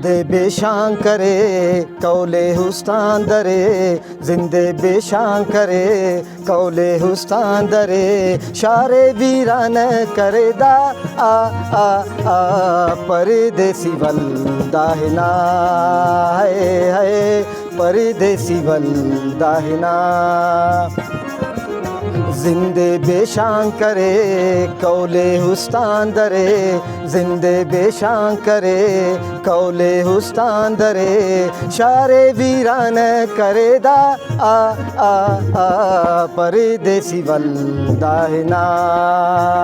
जिंदे बेशां करे कौले हुस्तान दरे, जिंदे बेशां करे कौले हुस्तान दरे, शारे वीरान करे दा आ आ आ परदेसी वल्दाहिना है परदेसी वल्दाहिना। जिंदे बेशां करे कौले हुस्तान दरे, जिंदे बेशां करे कौले हुस्तान दरे, शारे वीरान करे दा आ आ आ परदेसी वल्दाहिना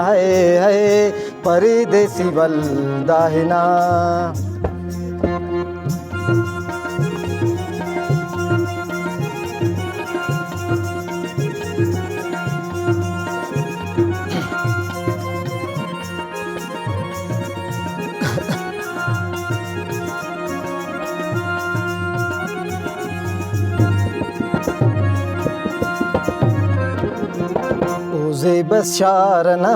है परदेसी वल्दाहिना। उसे बस शारना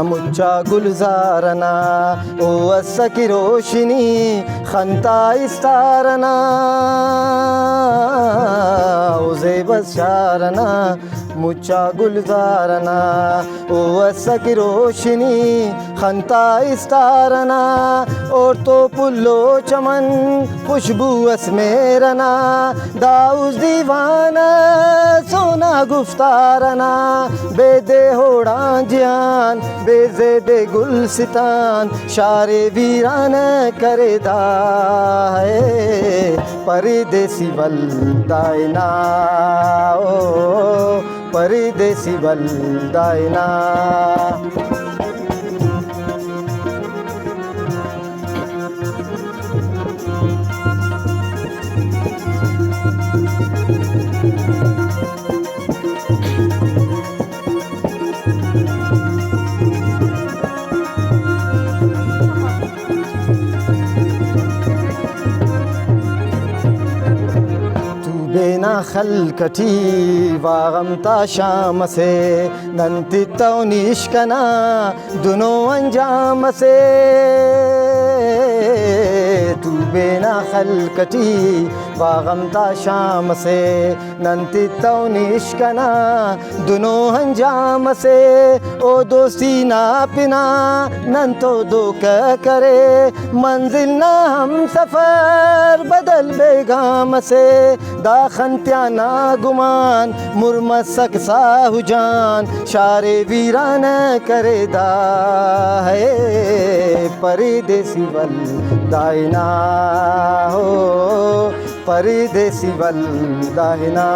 मुच्चा गुलजारना, ओ असा की रोशनी खंता इस्तारना, उसे बस शारना मुच्चा गुलजारना, ओ असा की रोशनी खंता इस्तारना, और तो पुल्लो चमन खुशबू असमेरना, दाऊस दीवाना सोना गुफ्तारना, बेदे होड़ा जियान बेजेदे गुलसितान, शारे वीरान करे दा है परदेसी वल्दाहिना ओ परदेसी वल्दाहिना। बेना खलकटी वागमता शाम से, नंती तौनिश्कना दोनों अंजाम से, तू बेना खलकटी वागमता शाम से, नंती तौनिश्कना दोनों अंजाम से, ओ दोस्ती ना पिना नन तो दो करे, मंजिल ना हम सफ़र बदल बेगाम से, दाखंत्या ना गुमान मुरमसक साहुजान, शारे वीरान करे दा है परदेसी वल्दाहिना हो परदेसी वल्दाहिना।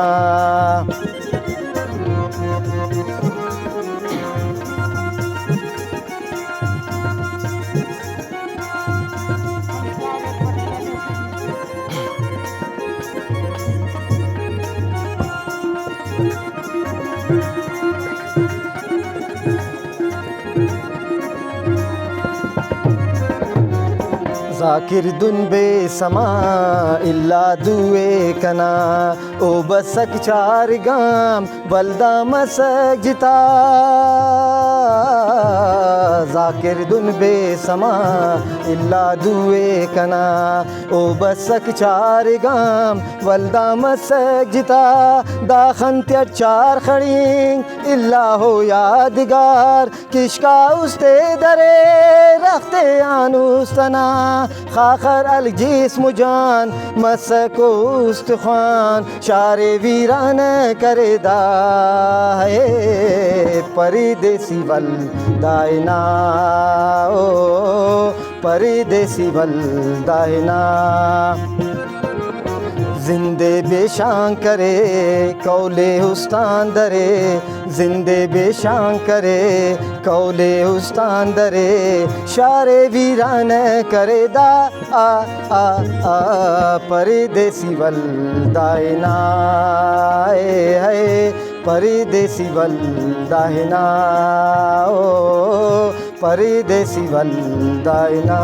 ज़ाकिर दुन बेसमा इल्ला दुए कना, ओ बसक चार गाम बल्दा मसक जिता, ज़ाकिर दुन बेसमा इल्ला दुए कना, ओ बसक चार गाम बल्दा मसक जिता, दाखंत्या चार खड़ींग इल्ला हो यादगार, किशका उस्ते दरे रखते आनुस्तना, खाखर अल जिस्म जान मसको उस्तखान, शारे वीरान करे दा है परदेसी वल्दाहिना ओ परदेसी वल्दाहिना। जिंदे बेशां करे कौले हुस्तान दरे, जिंदे बेशां करे कौले हुस्तान दरे, शारे वीरान करे दा आ आ आ परदेसी वल्दाहिना है परदेसी वल्दाहिना ओ परदेसी वल्दाहिना।